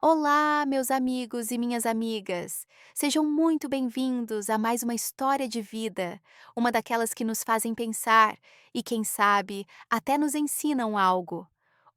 Olá, meus amigos e minhas amigas. Sejam muito bem-vindos a mais uma história de vida, uma daquelas que nos fazem pensar e, quem sabe, até nos ensinam algo.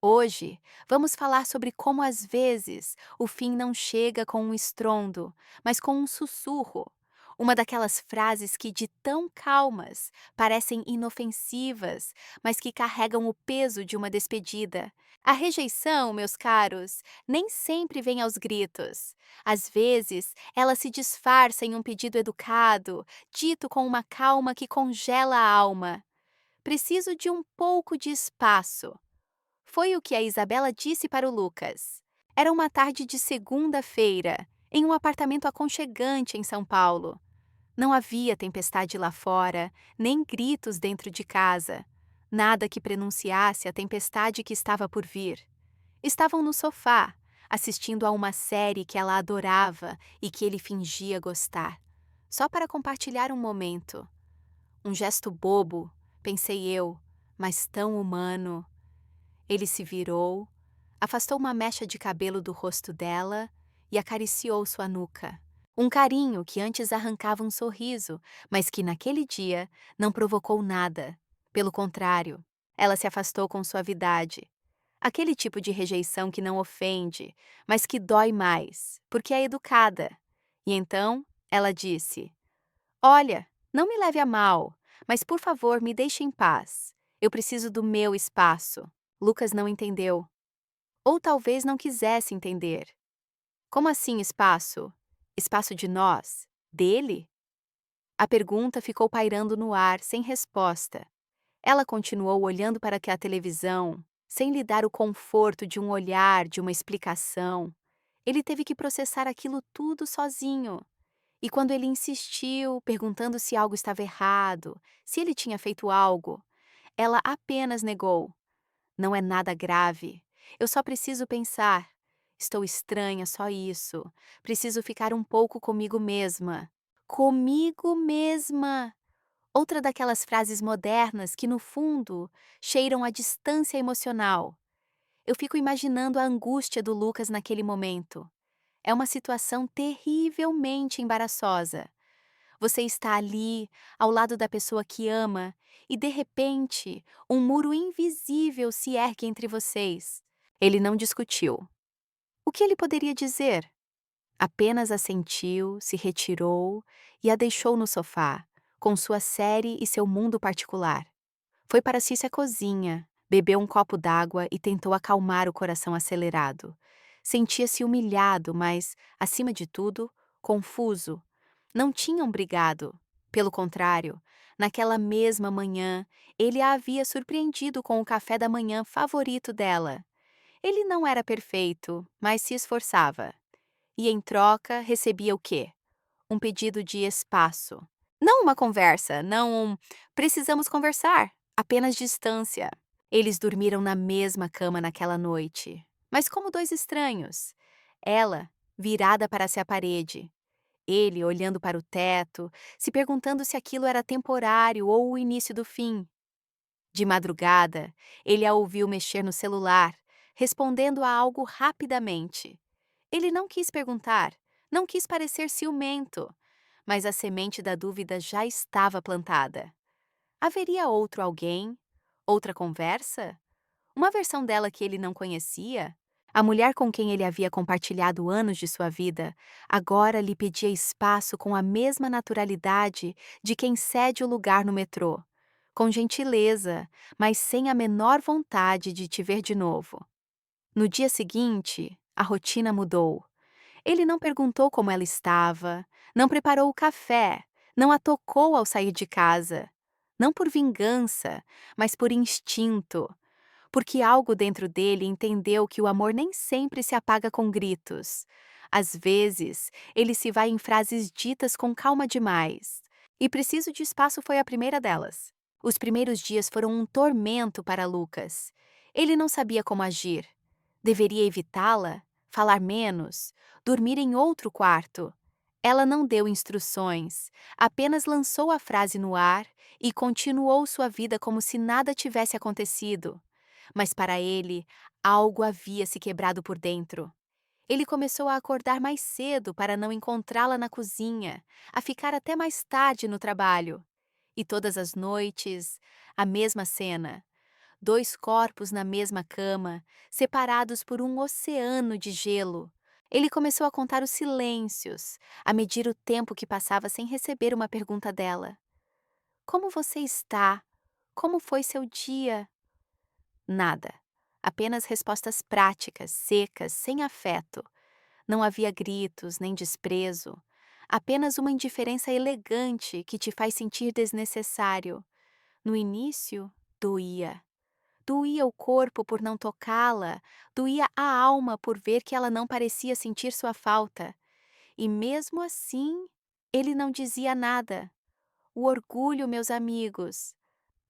Hoje, vamos falar sobre como às vezes o fim não chega com um estrondo, mas com um sussurro. Uma daquelas frases que, de tão calmas, parecem inofensivas, mas que carregam o peso de uma despedida. A rejeição, meus caros, nem sempre vem aos gritos. Às vezes, ela se disfarça em um pedido educado, dito com uma calma que congela a alma. Preciso de um pouco de espaço. Foi o que a Isabela disse para o Lucas. Era uma tarde de segunda-feira, em um apartamento aconchegante em São Paulo. Não havia tempestade lá fora, nem gritos dentro de casa. Nada que prenunciasse a tempestade que estava por vir. Estavam no sofá, assistindo a uma série que ela adorava e que ele fingia gostar, só para compartilhar um momento. Um gesto bobo, pensei eu, mas tão humano. Ele se virou, afastou uma mecha de cabelo do rosto dela e acariciou sua nuca. Um carinho que antes arrancava um sorriso, mas que naquele dia não provocou nada. Pelo contrário, ela se afastou com suavidade. Aquele tipo de rejeição que não ofende, mas que dói mais, porque é educada. E então ela disse: Olha, não me leve a mal, mas por favor me deixe em paz. Eu preciso do meu espaço. Lucas não entendeu. Ou talvez não quisesse entender. Como assim espaço? Espaço de nós? Dele? A pergunta ficou pairando no ar, sem resposta. Ela continuou olhando para a televisão, sem lhe dar o conforto de um olhar, de uma explicação. Ele teve que processar aquilo tudo sozinho. E quando ele insistiu, perguntando se algo estava errado, se ele tinha feito algo, ela apenas negou. Não é nada grave. Eu só preciso pensar. Estou estranha, só isso. Preciso ficar um pouco comigo mesma. Comigo mesma! Outra daquelas frases modernas que, no fundo, cheiram a distância emocional. Eu fico imaginando a angústia do Lucas naquele momento. É uma situação terrivelmente embaraçosa. Você está ali, ao lado da pessoa que ama, e de repente, um muro invisível se ergue entre vocês. Ele não discutiu. O que ele poderia dizer? Apenas assentiu, se retirou e a deixou no sofá, com sua série e seu mundo particular. Foi para a cozinha, bebeu um copo d'água e tentou acalmar o coração acelerado. Sentia-se humilhado, mas, acima de tudo, confuso. Não tinham brigado. Pelo contrário, naquela mesma manhã, ele a havia surpreendido com o café da manhã favorito dela. Ele não era perfeito, mas se esforçava. E em troca recebia o quê? Um pedido de espaço. Não uma conversa, não um precisamos conversar, apenas distância. Eles dormiram na mesma cama naquela noite, mas como dois estranhos. Ela, virada para a parede, ele olhando para o teto, se perguntando se aquilo era temporário ou o início do fim. De madrugada, ele a ouviu mexer no celular, respondendo a algo rapidamente. Ele não quis perguntar, não quis parecer ciumento, mas a semente da dúvida já estava plantada. Haveria outro alguém? Outra conversa? Uma versão dela que ele não conhecia? A mulher com quem ele havia compartilhado anos de sua vida agora lhe pedia espaço com a mesma naturalidade de quem cede o lugar no metrô, com gentileza, mas sem a menor vontade de te ver de novo. No dia seguinte, a rotina mudou. Ele não perguntou como ela estava, não preparou o café, não a tocou ao sair de casa. Não por vingança, mas por instinto, porque algo dentro dele entendeu que o amor nem sempre se apaga com gritos. Às vezes, ele se vai em frases ditas com calma demais. E preciso de espaço foi a primeira delas. Os primeiros dias foram um tormento para Lucas. Ele não sabia como agir. Deveria evitá-la? Falar menos? Dormir em outro quarto? Ela não deu instruções, apenas lançou a frase no ar e continuou sua vida como se nada tivesse acontecido. Mas para ele, algo havia se quebrado por dentro. Ele começou a acordar mais cedo para não encontrá-la na cozinha, a ficar até mais tarde no trabalho. E todas as noites, a mesma cena. Dois corpos na mesma cama, separados por um oceano de gelo. Ele começou a contar os silêncios, a medir o tempo que passava sem receber uma pergunta dela. Como você está? Como foi seu dia? Nada. Apenas respostas práticas, secas, sem afeto. Não havia gritos, nem desprezo. Apenas uma indiferença elegante que te faz sentir desnecessário. No início, doía. Doía o corpo por não tocá-la, doía a alma por ver que ela não parecia sentir sua falta. E mesmo assim, ele não dizia nada. O orgulho, meus amigos,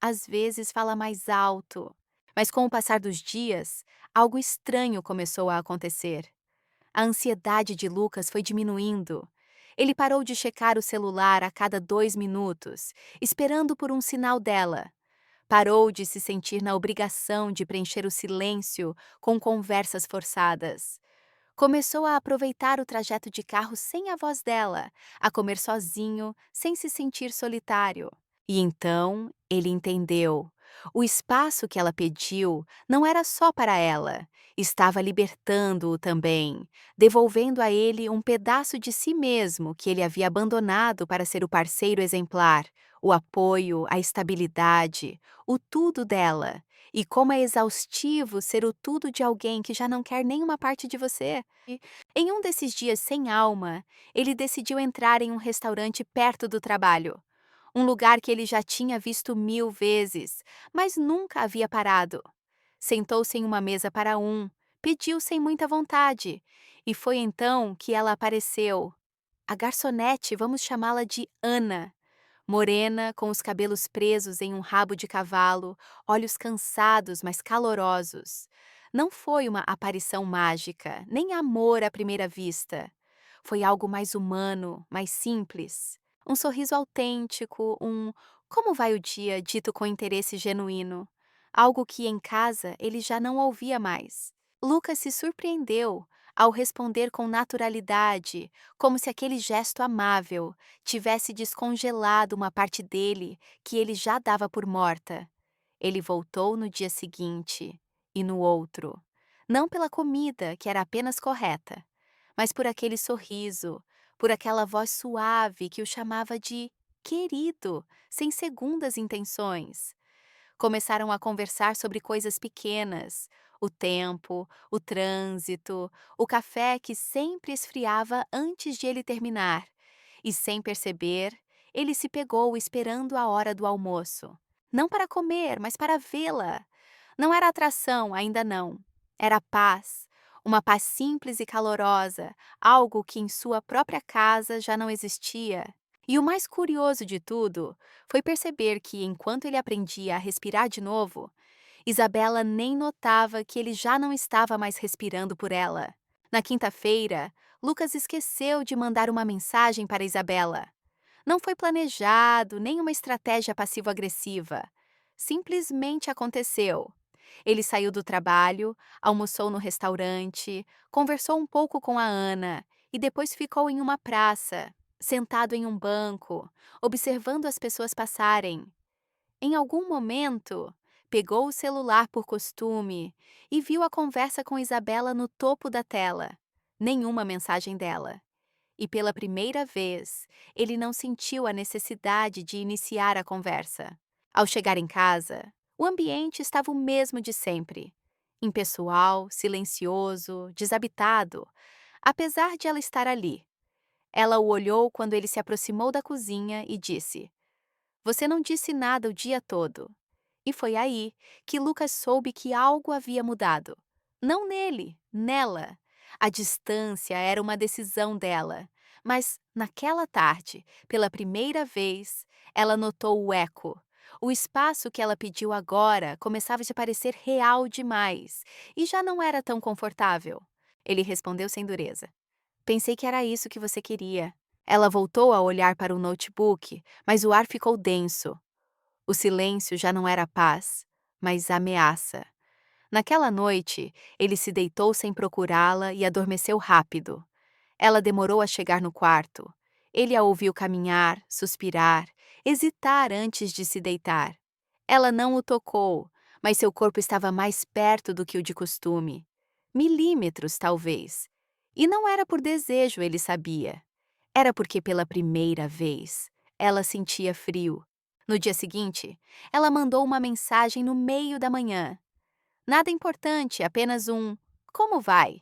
às vezes fala mais alto. Mas com o passar dos dias, algo estranho começou a acontecer. A ansiedade de Lucas foi diminuindo. Ele parou de checar o celular a cada 2 minutos, esperando por um sinal dela. Parou de se sentir na obrigação de preencher o silêncio com conversas forçadas. Começou a aproveitar o trajeto de carro sem a voz dela, a comer sozinho, sem se sentir solitário. E então ele entendeu. O espaço que ela pediu não era só para ela, estava libertando-o também, devolvendo a ele um pedaço de si mesmo que ele havia abandonado para ser o parceiro exemplar, o apoio, a estabilidade, o tudo dela. E como é exaustivo ser o tudo de alguém que já não quer nenhuma parte de você. Em um desses dias sem alma, ele decidiu entrar em um restaurante perto do trabalho. Um lugar que ele já tinha visto 1000 vezes, mas nunca havia parado. Sentou-se em uma mesa para um, pediu sem muita vontade, e foi então que ela apareceu. A garçonete, vamos chamá-la de Ana. Morena, com os cabelos presos em um rabo de cavalo, olhos cansados, mas calorosos. Não foi uma aparição mágica, nem amor à primeira vista. Foi algo mais humano, mais simples. Um sorriso autêntico, como vai o dia dito com interesse genuíno. Algo que em casa ele já não ouvia mais. Lucas se surpreendeu ao responder com naturalidade, como se aquele gesto amável tivesse descongelado uma parte dele que ele já dava por morta. Ele voltou no dia seguinte e no outro, não pela comida, que era apenas correta, mas por aquele sorriso, por aquela voz suave que o chamava de querido, sem segundas intenções. Começaram a conversar sobre coisas pequenas, o tempo, o trânsito, o café que sempre esfriava antes de ele terminar. E sem perceber, ele se pegou esperando a hora do almoço. Não para comer, mas para vê-la. Não era atração, ainda não. Era paz. Uma paz simples e calorosa, algo que em sua própria casa já não existia. E o mais curioso de tudo foi perceber que, enquanto ele aprendia a respirar de novo, Isabela nem notava que ele já não estava mais respirando por ela. Na quinta-feira, Lucas esqueceu de mandar uma mensagem para Isabela. Não foi planejado, nem uma estratégia passivo-agressiva. Simplesmente aconteceu. Ele saiu do trabalho, almoçou no restaurante, conversou um pouco com a Ana e depois ficou em uma praça, sentado em um banco, observando as pessoas passarem. Em algum momento, pegou o celular por costume e viu a conversa com Isabela no topo da tela. Nenhuma mensagem dela. E pela primeira vez, ele não sentiu a necessidade de iniciar a conversa. Ao chegar em casa, o ambiente estava o mesmo de sempre. Impessoal, silencioso, desabitado, apesar de ela estar ali. Ela o olhou quando ele se aproximou da cozinha e disse: Você não disse nada o dia todo. E foi aí que Lucas soube que algo havia mudado. Não nele, nela. A distância era uma decisão dela. Mas, naquela tarde, pela primeira vez, ela notou o eco. O espaço que ela pediu agora começava a parecer real demais e já não era tão confortável. Ele respondeu sem dureza. Pensei que era isso que você queria. Ela voltou a olhar para o notebook, mas o ar ficou denso. O silêncio já não era paz, mas ameaça. Naquela noite, ele se deitou sem procurá-la e adormeceu rápido. Ela demorou a chegar no quarto. Ele a ouviu caminhar, suspirar, hesitar antes de se deitar. Ela não o tocou, mas seu corpo estava mais perto do que o de costume. Milímetros, talvez. E não era por desejo, ele sabia. Era porque, pela primeira vez, ela sentia frio. No dia seguinte, ela mandou uma mensagem no meio da manhã. Nada importante, apenas um "Como vai?".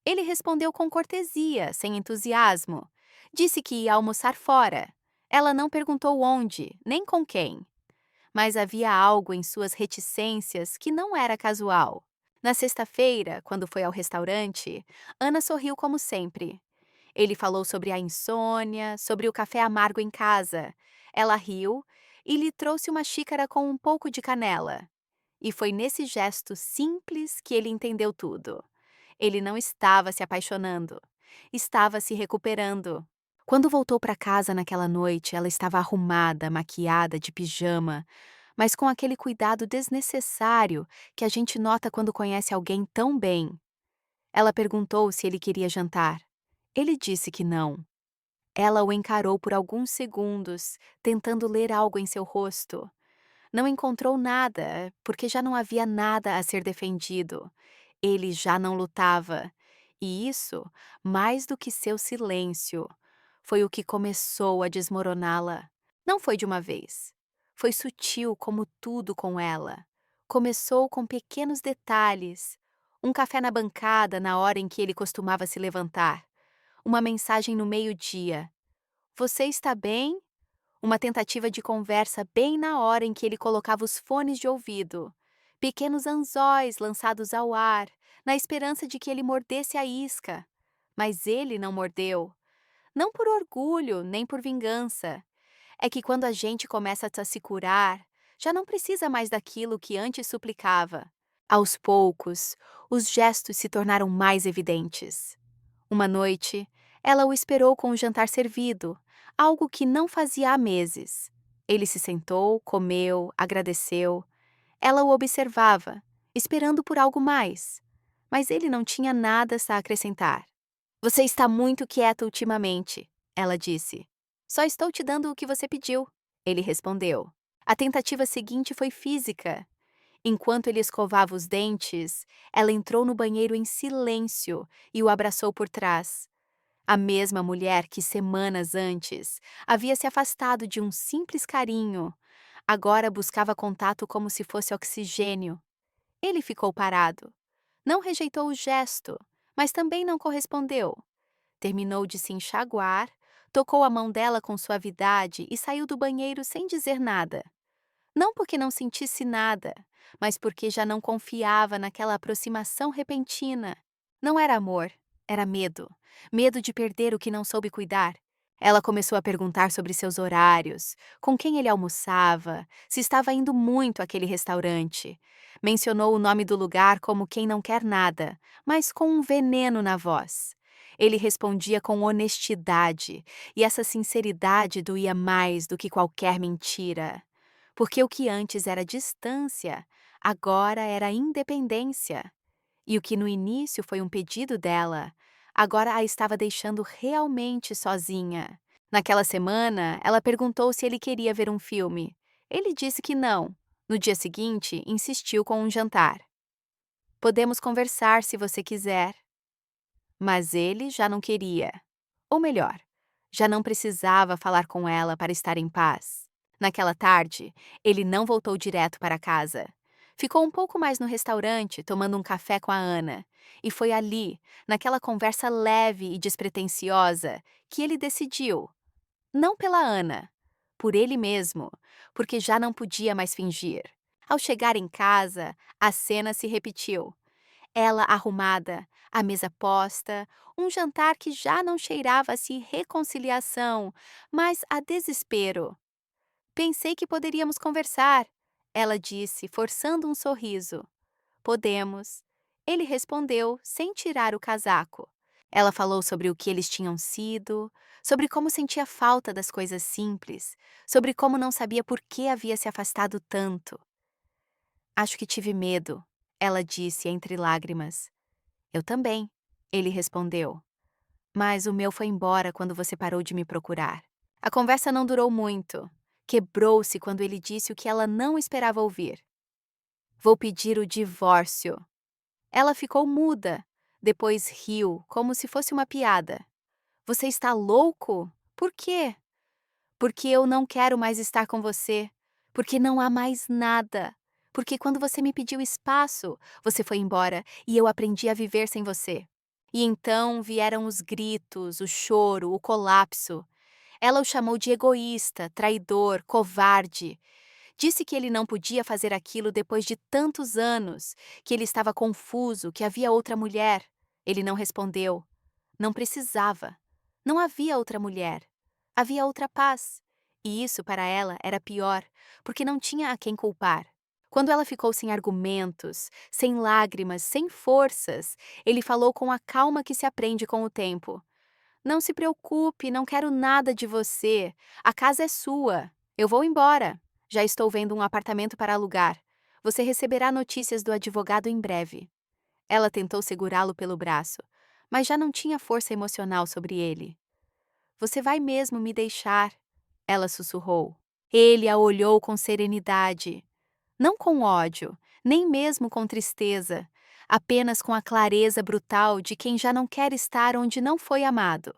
Ele respondeu com cortesia, sem entusiasmo. Disse que ia almoçar fora. Ela não perguntou onde, nem com quem. Mas havia algo em suas reticências que não era casual. Na sexta-feira, quando foi ao restaurante, Ana sorriu como sempre. Ele falou sobre a insônia, sobre o café amargo em casa. Ela riu e lhe trouxe uma xícara com um pouco de canela. E foi nesse gesto simples que ele entendeu tudo. Ele não estava se apaixonando, estava se recuperando. Quando voltou para casa naquela noite, ela estava arrumada, maquiada, de pijama, mas com aquele cuidado desnecessário que a gente nota quando conhece alguém tão bem. Ela perguntou se ele queria jantar. Ele disse que não. Ela o encarou por alguns segundos, tentando ler algo em seu rosto. Não encontrou nada, porque já não havia nada a ser defendido. Ele já não lutava. E isso, mais do que seu silêncio, foi o que começou a desmoroná-la. Não foi de uma vez. Foi sutil como tudo com ela. Começou com pequenos detalhes. Um café na bancada na hora em que ele costumava se levantar. Uma mensagem no meio-dia. Você está bem? Uma tentativa de conversa bem na hora em que ele colocava os fones de ouvido. Pequenos anzóis lançados ao ar, na esperança de que ele mordesse a isca. Mas ele não mordeu. Não por orgulho, nem por vingança. É que quando a gente começa a se curar, já não precisa mais daquilo que antes suplicava. Aos poucos, os gestos se tornaram mais evidentes. Uma noite, ela o esperou com o jantar servido, algo que não fazia há meses. Ele se sentou, comeu, agradeceu. Ela o observava, esperando por algo mais. Mas ele não tinha nada a acrescentar. Você está muito quieta ultimamente, ela disse. Só estou te dando o que você pediu, ele respondeu. A tentativa seguinte foi física. Enquanto ele escovava os dentes, ela entrou no banheiro em silêncio e o abraçou por trás. A mesma mulher que semanas antes havia se afastado de um simples carinho, agora buscava contato como se fosse oxigênio. Ele ficou parado. Não rejeitou o gesto, mas também não correspondeu. Terminou de se enxaguar, tocou a mão dela com suavidade e saiu do banheiro sem dizer nada. Não porque não sentisse nada, mas porque já não confiava naquela aproximação repentina. Não era amor, era medo. Medo de perder o que não soube cuidar. Ela começou a perguntar sobre seus horários, com quem ele almoçava, se estava indo muito àquele restaurante. Mencionou o nome do lugar como quem não quer nada, mas com um veneno na voz. Ele respondia com honestidade, e essa sinceridade doía mais do que qualquer mentira. Porque o que antes era distância, agora era independência. E o que no início foi um pedido dela, agora a estava deixando realmente sozinha. Naquela semana, ela perguntou se ele queria ver um filme. Ele disse que não. No dia seguinte, insistiu com um jantar. Podemos conversar se você quiser. Mas ele já não queria. Ou melhor, já não precisava falar com ela para estar em paz. Naquela tarde, ele não voltou direto para casa. Ficou um pouco mais no restaurante, tomando um café com a Ana. E foi ali, naquela conversa leve e despretensiosa, que ele decidiu. Não pela Ana, por ele mesmo, porque já não podia mais fingir. Ao chegar em casa, a cena se repetiu. Ela arrumada, a mesa posta, um jantar que já não cheirava-se reconciliação, mas a desespero. Pensei que poderíamos conversar, ela disse, forçando um sorriso. Podemos. Ele respondeu, sem tirar o casaco. Ela falou sobre o que eles tinham sido, sobre como sentia falta das coisas simples, sobre como não sabia por que havia se afastado tanto. Acho que tive medo, ela disse entre lágrimas. Eu também, ele respondeu. Mas o meu foi embora quando você parou de me procurar. A conversa não durou muito. Quebrou-se quando ele disse o que ela não esperava ouvir. Vou pedir o divórcio. Ela ficou muda. Depois riu, como se fosse uma piada. Você está louco? Por quê? Porque eu não quero mais estar com você. Porque não há mais nada. Porque quando você me pediu espaço, você foi embora e eu aprendi a viver sem você. E então vieram os gritos, o choro, o colapso. Ela o chamou de egoísta, traidor, covarde. Disse que ele não podia fazer aquilo depois de tantos anos, que ele estava confuso, que havia outra mulher. Ele não respondeu. Não precisava. Não havia outra mulher. Havia outra paz. E isso para ela era pior, porque não tinha a quem culpar. Quando ela ficou sem argumentos, sem lágrimas, sem forças, ele falou com a calma que se aprende com o tempo. Não se preocupe, não quero nada de você. A casa é sua. Eu vou embora. Já estou vendo um apartamento para alugar. Você receberá notícias do advogado em breve. Ela tentou segurá-lo pelo braço, mas já não tinha força emocional sobre ele. Você vai mesmo me deixar? Ela sussurrou. Ele a olhou com serenidade. Não com ódio, nem mesmo com tristeza, apenas com a clareza brutal de quem já não quer estar onde não foi amado.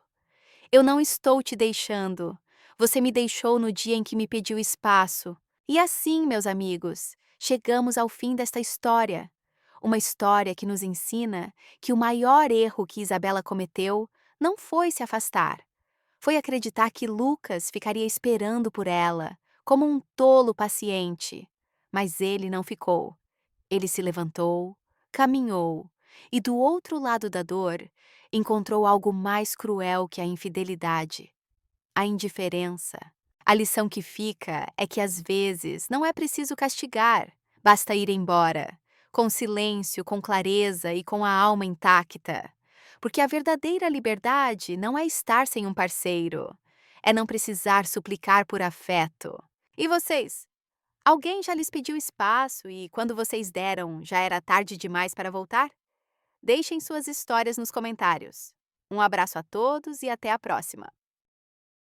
Eu não estou te deixando. Você me deixou no dia em que me pediu espaço. E assim, meus amigos, chegamos ao fim desta história. Uma história que nos ensina que o maior erro que Isabela cometeu não foi se afastar. Foi acreditar que Lucas ficaria esperando por ela, como um tolo paciente. Mas ele não ficou. Ele se levantou, caminhou, e do outro lado da dor, encontrou algo mais cruel que a infidelidade: a indiferença. A lição que fica é que às vezes não é preciso castigar, basta ir embora, com silêncio, com clareza e com a alma intacta. Porque a verdadeira liberdade não é estar sem um parceiro, é não precisar suplicar por afeto. E vocês? Alguém já lhes pediu espaço e, quando vocês deram, já era tarde demais para voltar? Deixem suas histórias nos comentários. Um abraço a todos e até a próxima!